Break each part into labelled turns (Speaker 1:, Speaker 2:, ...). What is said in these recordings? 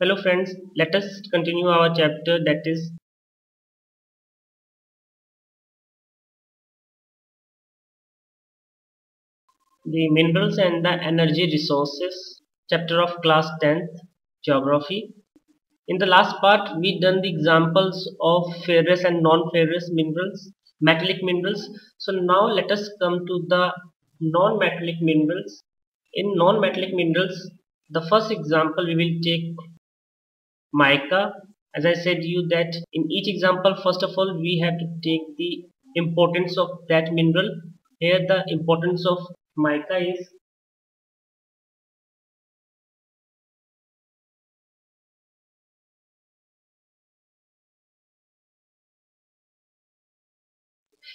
Speaker 1: Hello friends, let us continue our chapter, that is the minerals and the energy resources, chapter of class 10th geography. In the last part we done the examples of ferrous and non-ferrous minerals, metallic minerals. So now let us come to the non-metallic minerals. In non-metallic minerals, the first example we will take mica. As I said you that in each example, first of all we have to take the importance of that mineral. Here the importance of mica is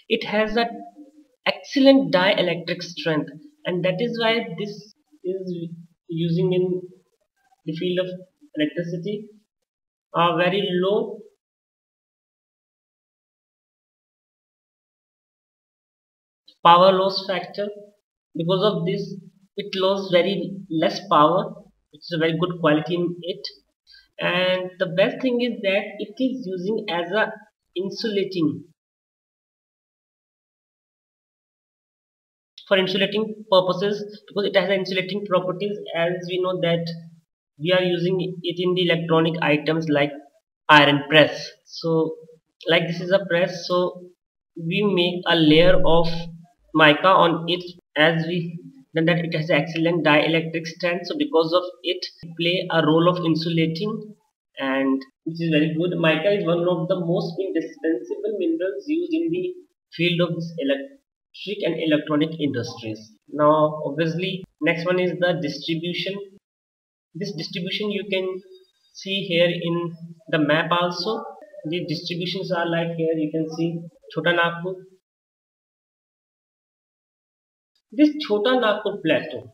Speaker 1: it has a excellent dielectric strength, and that is why this is using in the field of electricity. A very low power loss factor. Because of this it loses very less power. It's a very good quality in it, and the best thing is that it is using as a insulating, for insulating purposes, because it has insulating properties. As we know that we are using it in the electronic items like iron press. So like this is a press, so we make a layer of mica on it. As we then that it has excellent dielectric strength, so because of it play a role of insulating, and which is very good. Mica is one of the most indispensable minerals used in the field of this electric and electronic industries. Now obviously next one is the distribution. This distribution you can see here in the map also. The distributions are like here you can see Chota Nagpur. This Chota Nagpur plateau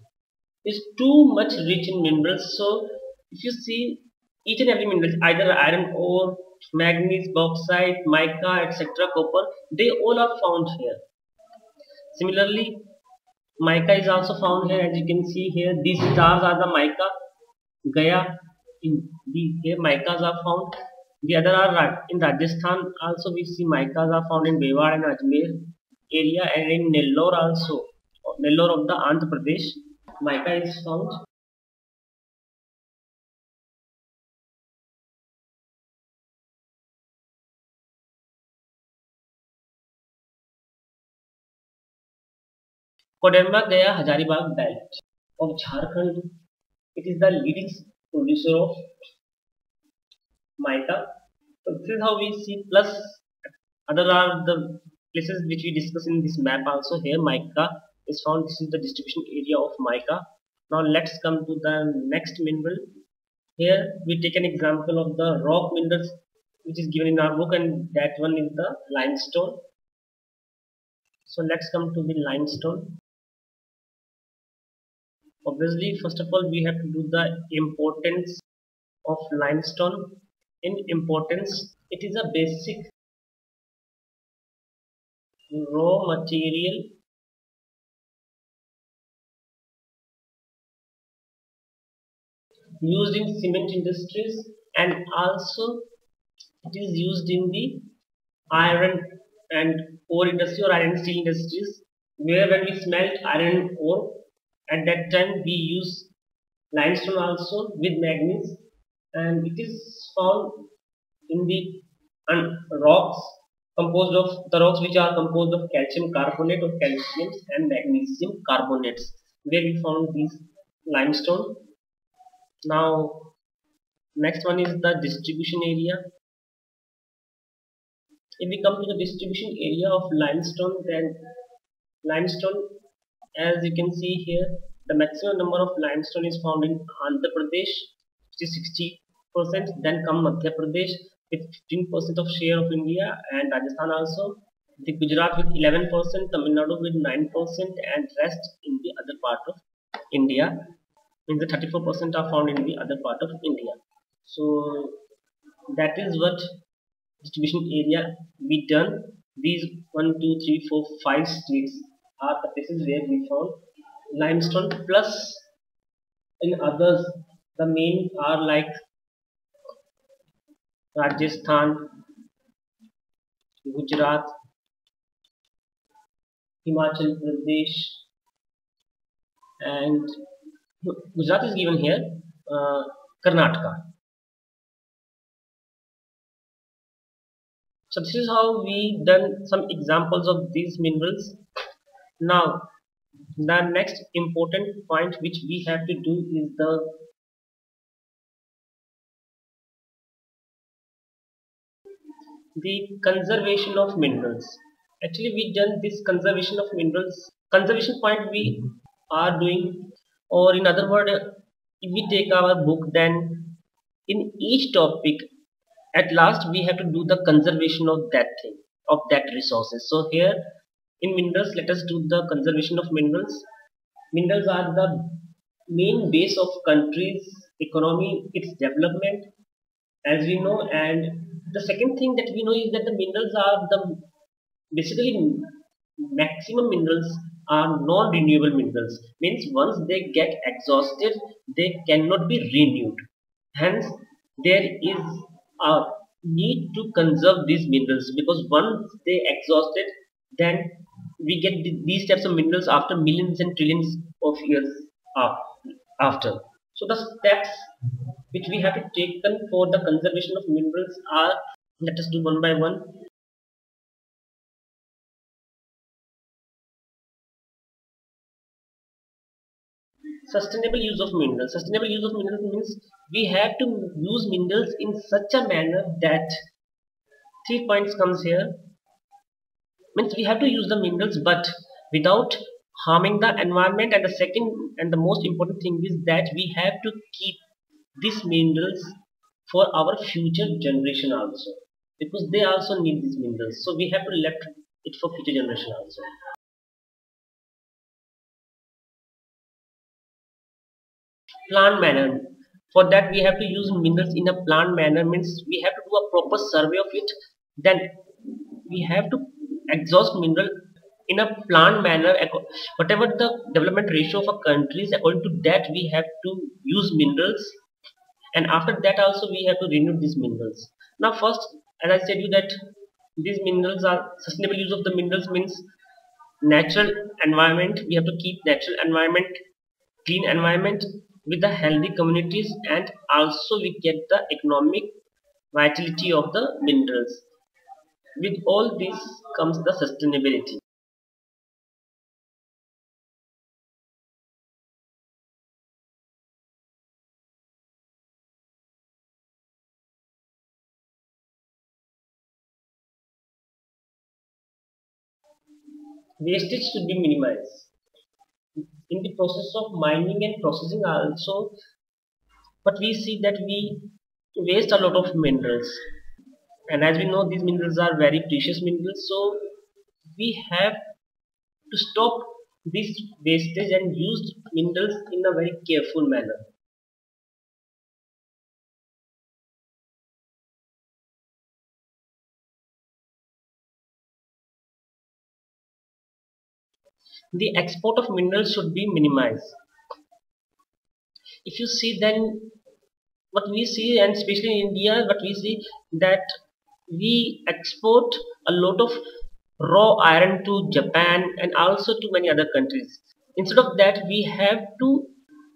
Speaker 1: is too much rich in minerals. So if you see each and every mineral, either iron ore, manganese, bauxite, mica, etc., copper, they all are found here. Similarly, mica is also found here. As you can see here, these stars are the mica. Gaya, in the here micas are found. The other are in Rajasthan also. We see micas are found in Mewar and Ajmer area, and in Nellore also. Nellore of the Andhra Pradesh, mica is found. Koderma Gaya Hazaribagh belt of Jharkhand. It is the leading producer of mica. So this is how we see. Plus other are the places which we discuss in this map also. Here mica is found. This is the distribution area of mica. Now let's come to the next mineral. Here we take an example of the rock minerals which is given in our book, and that one is the limestone. So let's come to the limestone. Obviously first of all we have to do the importance of limestone. In importance, it is a basic raw material used in cement industries, and also it is used in the iron and ore industry or iron steel industries, where when we smelt iron ore, at that time we use limestone also with manganese, and it is found in the rocks composed of the rocks which are composed of calcium carbonate or calcium and magnesium carbonates, where we found these limestone. Now next one is the distribution area. If we come to the distribution area of limestone, then limestone, as you can see here, the maximum number of limestone is found in Andhra Pradesh, which is 60%. Then come Madhya Pradesh with 15% of share of India, and Rajasthan also. The Gujarat with 11%, Tamil Nadu with 9%, and rest in the other part of India. Means the 34% are found in the other part of India. So that is what distribution area we done. These 1, 2, 3, 4, 5 states are the places where we found limestone. Plus in others the main are like Rajasthan, Gujarat, Himachal Pradesh, and Gujarat is given here, Karnataka. So this is how we done some examples of these minerals. Now the next important point which we have to do is the conservation of minerals. Actually, we done this conservation of minerals. Conservation point we are doing, or in other word, if we take our book, then in each topic, at last we have to do the conservation of that thing, of that resources. So here in minerals, let us do the conservation of minerals. Minerals are the main base of country's economy, its development, as we know. And the second thing that we know is that the minerals are the basically maximum minerals are non-renewable minerals, means once they get exhausted they cannot be renewed. Hence there is a need to conserve these minerals, because once they exhausted, then we get these types of minerals after millions and trillions of years after. So the steps which we have to taken for the conservation of minerals are, let us do one by one. Sustainable use of minerals. Sustainable use of minerals means we have to use minerals in such a manner that, 3 points comes here, means we have to use the minerals but without harming the environment. And the second and the most important thing is that we have to keep these minerals for our future generation also, because they also need these minerals, so we have to left it for future generation also. Plant manner, for that we have to use minerals in a plant manner, means we have to do a proper survey of it. Then we have to exhaust mineral in a plant manner, whatever the development ratio of a country is, according to that we have to use minerals. And after that also we have to renew these minerals. Now first, as I said you that these minerals are sustainable use of the minerals, means natural environment, we have to keep natural environment, clean environment with the healthy communities, and also we get the economic vitality of the minerals. With all this comes the sustainability. Wastage should be minimized in the process of mining and processing also, but we see that we waste a lot of minerals. And as we know, these minerals are very precious minerals, so we have to stop this wastage and use minerals in a very careful manner. The export of minerals should be minimized. If you see, then what we see, and especially in India, what we see that we export a lot of raw iron to Japan and also to many other countries. Instead of that, we have to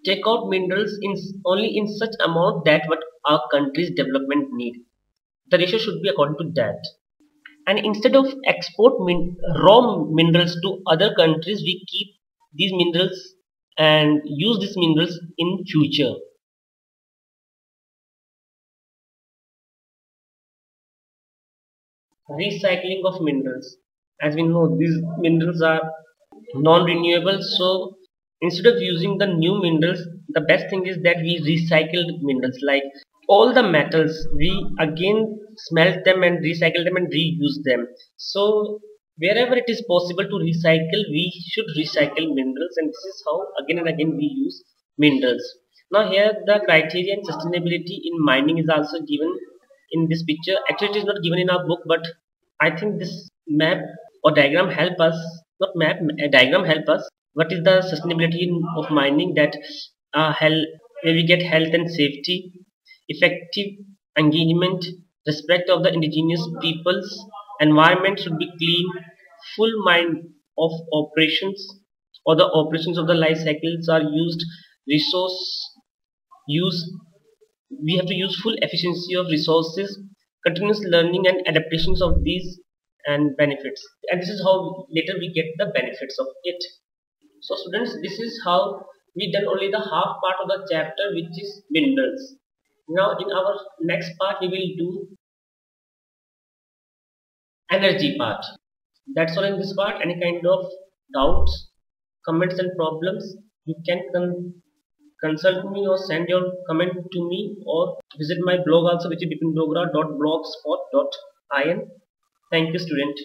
Speaker 1: take out minerals in only in such amount that what our country's development need. The ratio should be according to that. And instead of export raw minerals to other countries, we keep these minerals and use these minerals in future. Recycling of minerals, as we know these minerals are non-renewable, so instead of using the new minerals, the best thing is that we recycle minerals, like all the metals we again smelt them and recycle them and reuse them. So wherever it is possible to recycle, we should recycle minerals, and this is how again and again we use minerals. Now here the criteria and sustainability in mining is also given in this picture. Actually it is not given in our book, but I think this map or diagram help us, not map, a diagram help us what is the sustainability of mining, that health, where we get health and safety, effective engagement, respect of the indigenous peoples, environment should be clean, full mind of operations or the operations of the life cycles are used, resource use, we have to use full efficiency of resources, continuous learning and adaptations of these and benefits. And this is how later we get the benefits of it. So students, this is how we done only the half part of the chapter, which is minerals. Now in our next part we will do energy part. That's all in this part. Any kind of doubts, comments and problems, you can consult me or send your comment to me or visit my blog also, which is bipindogra.blogspot.in. Thank you student.